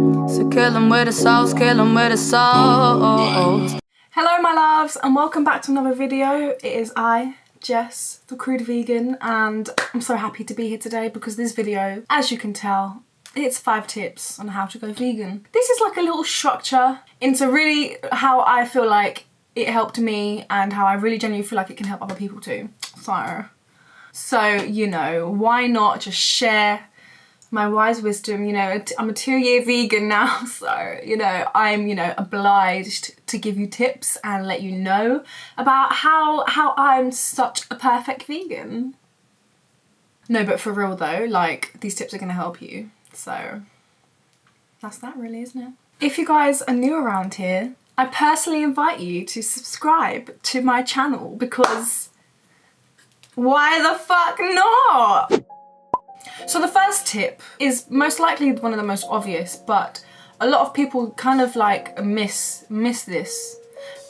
So kill 'em with the sauce, kill 'em with the sauce. Hello my loves and welcome back to another video. It is I, Jess, the crude vegan, and I'm so happy to be here today because this video, as you can tell, it's 5 tips on how to go vegan. This is like a little structure into really how I feel like it helped me and how I really genuinely feel like it can help other people too. So you know, why not just share my wise wisdom? You know, I'm a 2-year vegan now, so you know, I'm obliged to give you tips and let you know about how I'm such a perfect vegan. No, but for real though, like, these tips are gonna help you. So that's that really, isn't it? If you guys are new around here, I personally invite you to subscribe to my channel because why the fuck not? So the first tip is most likely one of the most obvious, but a lot of people kind of like miss this,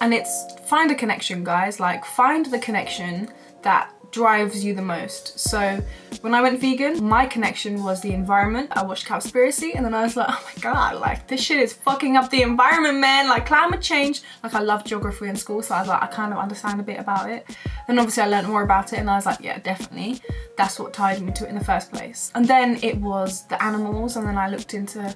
and it's find a connection, guys. Like, find the connection that drives you the most. So when I went vegan, my connection was the environment. I watched Cowspiracy and then I was like, oh my god, like, this shit is fucking up the environment, man. Like, climate change. Like, I loved geography in school, so I was like, I kind of understand a bit about it. Then obviously I learned more about it and I was like, yeah, definitely. That's what tied me to it in the first place. And then it was the animals, and then I looked into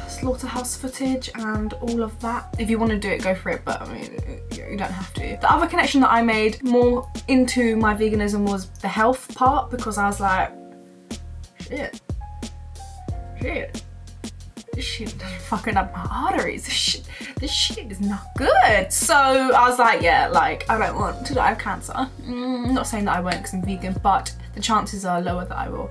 slaughterhouse footage and all of that. If you want to do it, go for it, but I mean, you don't have to. The other connection that I made more into my veganism was the health part, because I was like, shit, this shit is fucking up my arteries. This shit is not good. So I was like, yeah, like, I don't want to die of cancer. I'm not saying that I won't because I'm vegan, but the chances are lower that I will.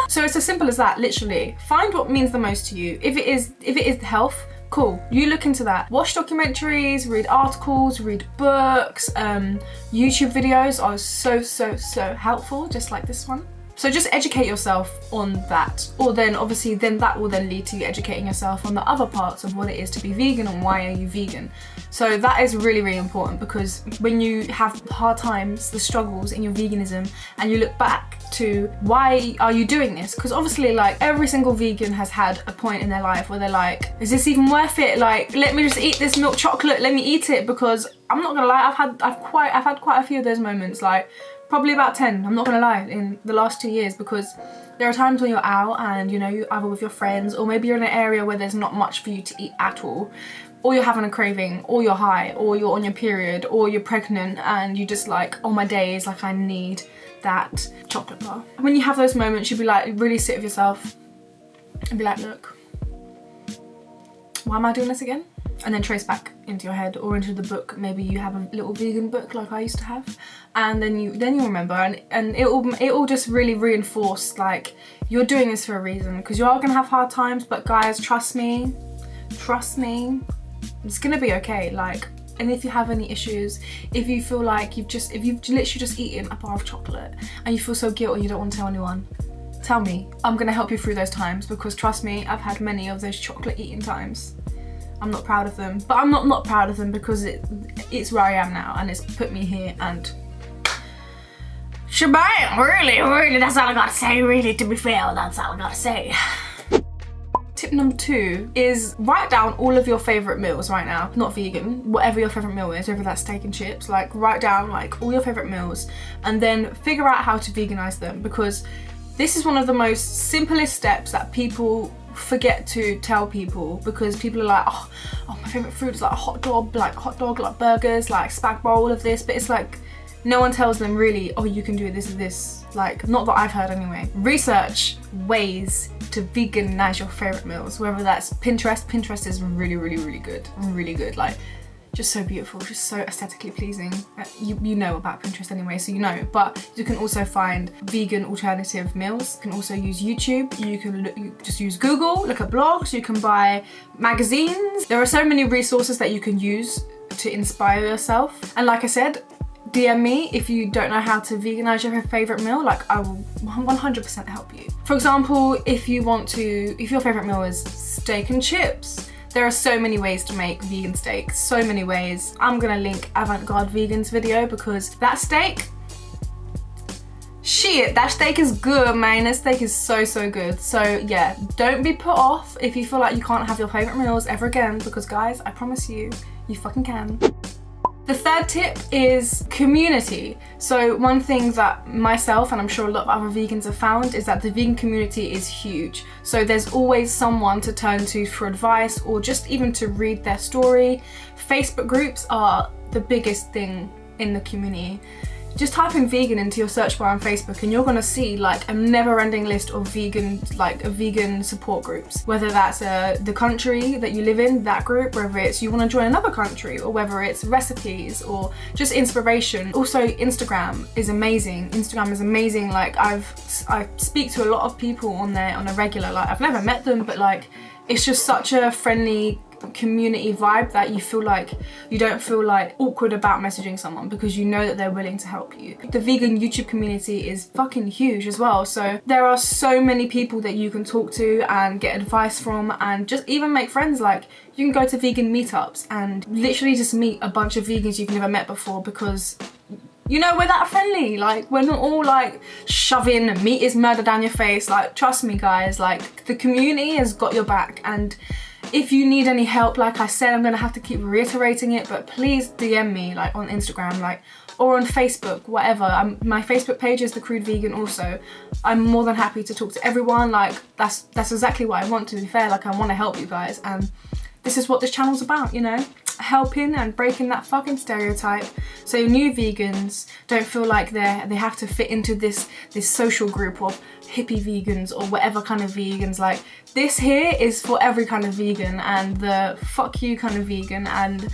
So it's as simple as that, literally. Find what means the most to you. If it is health, cool, you look into that. Watch documentaries, read articles, read books, YouTube videos are so helpful, just like this one. So just educate yourself on that, or then obviously that will then lead to you educating yourself on the other parts of what it is to be vegan and why are you vegan. So that is really important, because when you have hard times, the struggles in your veganism, and you look back to why are you doing this, because obviously, like, every single vegan has had a point in their life where they're like, is this even worth it? Like, let me just eat this milk chocolate, let me eat it. Because I'm not gonna lie, I've had quite a few of those moments, like probably about 10, I'm not gonna lie, in the last 2 years, because there are times when you're out and, you know, you're either with your friends, or maybe you're in an area where there's not much for you to eat at all, or you're having a craving, or you're high, or you're on your period, or you're pregnant, and you just like, oh my days, like, I need that chocolate bar. When you have those moments, you'd be like, really sit with yourself and be like, look, why am I doing this again? And then trace back into your head or into the book. Maybe you have a little vegan book like I used to have, and then you'll remember, and it will just really reinforce, like, you're doing this for a reason, because you are gonna have hard times, but guys, trust me, it's gonna be okay. Like, and if you have any issues, if you feel like you've literally just eaten a bar of chocolate and you feel so guilty you don't want to tell anyone, tell me. I'm gonna help you through those times, because trust me, I've had many of those chocolate eating times. I'm not proud of them, but I'm not proud of them because it's where I am now, and it's put me here, and shebang, really, that's all I gotta say, really, to be fair, that's all I gotta say. Tip number 2 is write down all of your favorite meals right now, not vegan, whatever your favorite meal is, whether that's steak and chips, like, write down like all your favorite meals, and then figure out how to veganize them, because this is one of the most simplest steps that people forget to tell people, because people are like, oh my favorite food is like a hot dog, like burgers, like spag bowl, all of this, but it's like, no one tells them really, oh, you can do this and this. Like, not that I've heard anyway. Research ways to veganize your favorite meals, whether that's Pinterest is really good, like, just so beautiful, just so aesthetically pleasing. You know about Pinterest anyway, so you know, but you can also find vegan alternative meals. You can also use YouTube, you just use Google, look at blogs, you can buy magazines. There are so many resources that you can use to inspire yourself. And like I said, DM me if you don't know how to veganize your favorite meal. Like, I will 100% help you. For example, if your favorite meal is steak and chips, there are so many ways to make vegan steak, so many ways. I'm gonna link Avant Garde Vegan's video, because that steak, Shit, that steak is good, man. That steak is so, so good. So yeah, don't be put off if you feel like you can't have your favorite meals ever again, because guys, I promise you, you fucking can. The third tip is community. So one thing that myself and I'm sure a lot of other vegans have found is that the vegan community is huge. So there's always someone to turn to for advice or just even to read their story. Facebook groups are the biggest thing in the community. Just type in vegan into your search bar on Facebook and you're gonna see like a never-ending list of vegan support groups. Whether that's the country that you live in, that group, whether it's you wanna join another country, or whether it's recipes or just inspiration. Also, Instagram is amazing. Instagram is amazing. Like I speak to a lot of people on there on a regular, like I've never met them, but like it's just such a friendly community vibe that you don't feel like awkward about messaging someone because you know that they're willing to help you. The vegan YouTube community is fucking huge as well, so there are so many people that you can talk to and get advice from and just even make friends. Like you can go to vegan meetups and literally just meet a bunch of vegans you've never met before because you know, we're that friendly. Like, we're not all like shoving meat is murder down your face. Like, trust me guys, like the community has got your back. And if you need any help, like I said, I'm gonna have to keep reiterating it, but please DM me like on Instagram, like, or on Facebook, whatever. My Facebook page is The Crude Vegan also. I'm more than happy to talk to everyone. Like, that's exactly what I want, to be fair. Like, I wanna help you guys. And this is what this channel's about, you know? Helping and breaking that fucking stereotype, so new vegans don't feel like they have to fit into this social group of hippie vegans or whatever kind of vegans. Like, this here is for every kind of vegan and the fuck you kind of vegan and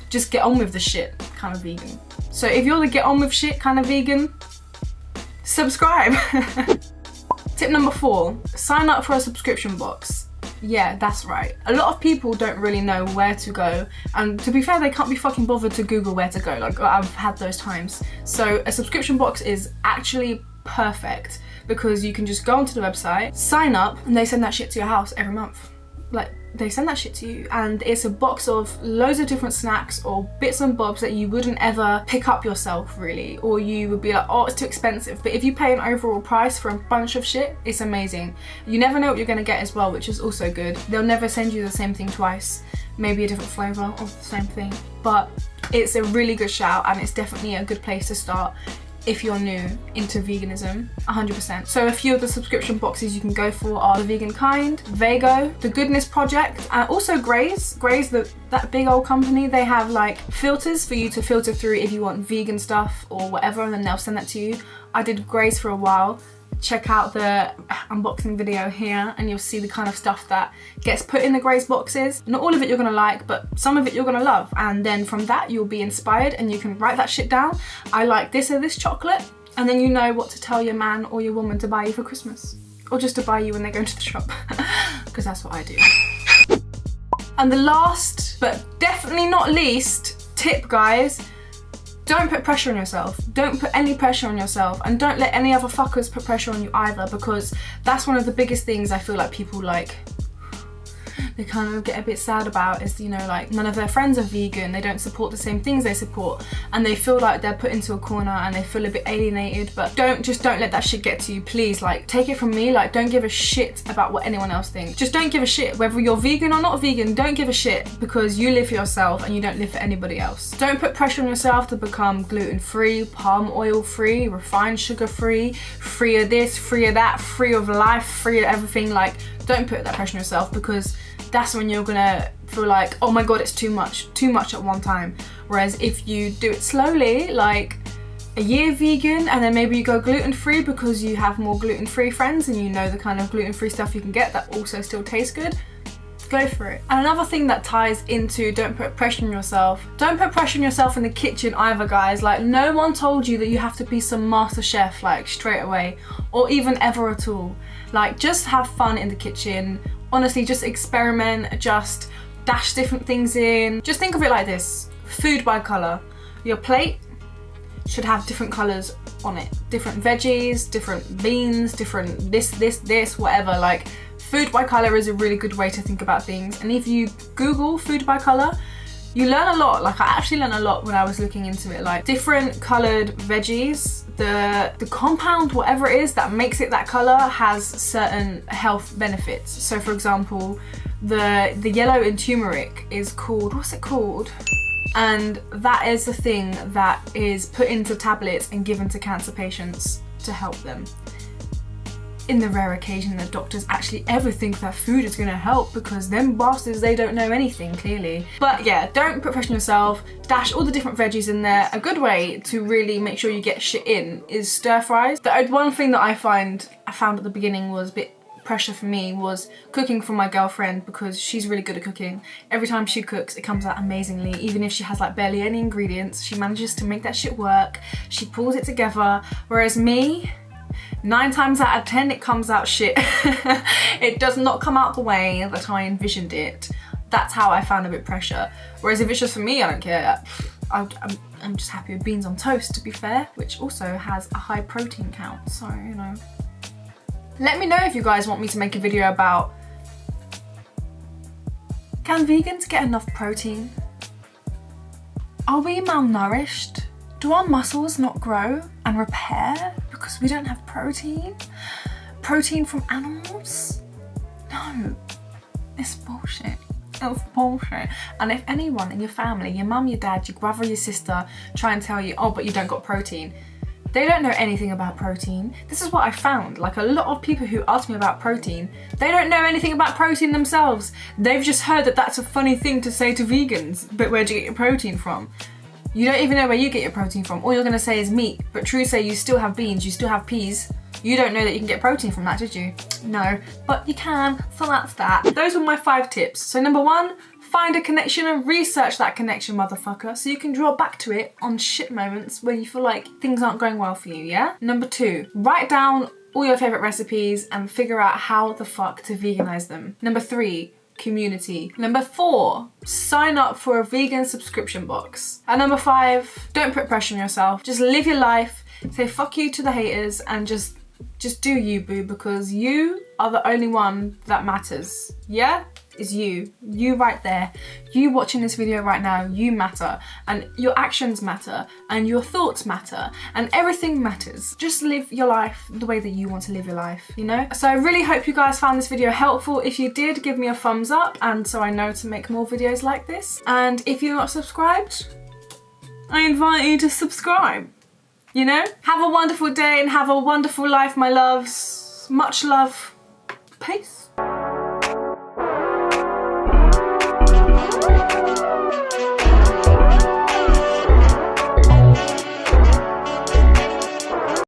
just get on with the shit kind of vegan. So if you're the get on with shit kind of vegan, subscribe. Tip number 4, sign up for a subscription box. Yeah, that's right. A lot of people don't really know where to go, and to be fair, they can't be fucking bothered to Google where to go. Like, I've had those times. So a subscription box is actually perfect because you can just go onto the website, sign up, and they send that shit to your house every month. Like, they send that shit to you, and it's a box of loads of different snacks or bits and bobs that you wouldn't ever pick up yourself really, or you would be like, oh, it's too expensive. But if you pay an overall price for a bunch of shit, it's amazing. You never know what you're gonna get as well, which is also good. They'll never send you the same thing twice, maybe a different flavour of the same thing, but it's a really good shout and it's definitely a good place to start if you're new into veganism, 100%. So a few of the subscription boxes you can go for are The Vegan Kind, Vago, The Goodness Project, and also Graze. Graze, that big old company, they have like filters for you to filter through if you want vegan stuff or whatever, and then they'll send that to you. I did Graze for a while. Check out the unboxing video here and you'll see the kind of stuff that gets put in the Graze boxes. Not all of it you're gonna like, but some of it you're gonna love, and then from that you'll be inspired and you can write that shit down. I like this or this chocolate, and then you know what to tell your man or your woman to buy you for Christmas, or just to buy you when they go into the shop, because that's what I do. And the last but definitely not least tip, guys, don't put pressure on yourself. Don't put any pressure on yourself, and don't let any other fuckers put pressure on you either, because that's one of the biggest things I feel like people like they kind of get a bit sad about is, you know, like none of their friends are vegan, they don't support the same things they support, and they feel like they're put into a corner and they feel a bit alienated. But don't let that shit get to you, please. Like, take it from me, like, don't give a shit about what anyone else thinks. Just don't give a shit whether you're vegan or not vegan. Don't give a shit, because you live for yourself and you don't live for anybody else. Don't put pressure on yourself to become gluten-free, palm oil-free, refined sugar-free, free of this, free of that, free of life, free of everything. Like, don't put that pressure on yourself, because that's when you're gonna feel like, oh my god, it's too much at one time. Whereas if you do it slowly, like a year vegan, and then maybe you go gluten-free because you have more gluten-free friends and you know the kind of gluten-free stuff you can get that also still tastes good, go for it. And another thing that ties into don't put pressure on yourself, don't put pressure on yourself in the kitchen either, guys. Like, no one told you that you have to be some master chef like straight away, or even ever at all. Like, just have fun in the kitchen. Honestly, just experiment, just dash different things in. Just think of it like this, food by colour. Your plate should have different colours on it. Different veggies, different beans, different this, whatever. Like, food by colour is a really good way to think about things. And if you Google food by colour, You learn a lot. Like, I actually learned a lot when I was looking into it. Like, different coloured veggies, the compound, whatever it is that makes it that colour, has certain health benefits. So for example, the yellow in turmeric is called, what's it called? And that is the thing that is put into tablets and given to cancer patients to help them. In the rare occasion that doctors actually ever think that food is going to help, because them bastards, they don't know anything, clearly. But yeah, don't put pressure on yourself. Dash all the different veggies in there. A good way to really make sure you get shit in is stir fries. The one thing that I found at the beginning was a bit pressure for me was cooking for my girlfriend, because she's really good at cooking. Every time she cooks, it comes out amazingly. Even if she has like barely any ingredients, she manages to make that shit work. She pulls it together. Whereas me, 9 times out of 10 it comes out shit. It does not come out the way that I envisioned it. That's how I found a bit pressure. Whereas if it's just for me, I don't care. I'm just happy with beans on toast, to be fair, which also has a high protein count, so you know. Let me know if you guys want me to make a video about, can vegans get enough protein? Are we malnourished? Do our muscles not grow and repair because we don't have protein? Protein from animals? No, it's bullshit. It's bullshit. And if anyone in your family, your mum, your dad, your brother, your sister, try and tell you, oh, but you don't got protein, they don't know anything about protein. This is what I found. Like, a lot of people who ask me about protein, they don't know anything about protein themselves. They've just heard that that's a funny thing to say to vegans, but where do you get your protein from? You don't even know where you get your protein from. All you're gonna say is meat, but true say you still have beans, you still have peas. You don't know that you can get protein from that, did you? No, but you can, so that's that. Those were my 5 tips. So number 1, find a connection and research that connection, motherfucker, so you can draw back to it on shit moments where you feel like things aren't going well for you, yeah? Number 2, write down all your favourite recipes and figure out how the fuck to veganize them. Number 3, community. Number 4, sign up for a vegan subscription box. And number 5, don't put pressure on yourself. Just live your life, say fuck you to the haters, and just do you, boo, because you are the only one that matters. Yeah? Is you. You right there. You watching this video right now, you matter. And your actions matter. And your thoughts matter. And everything matters. Just live your life the way that you want to live your life, you know? So I really hope you guys found this video helpful. If you did, give me a thumbs up, and so I know to make more videos like this. And if you're not subscribed, I invite you to subscribe. You know? Have a wonderful day and have a wonderful life, my loves. Much love. Peace.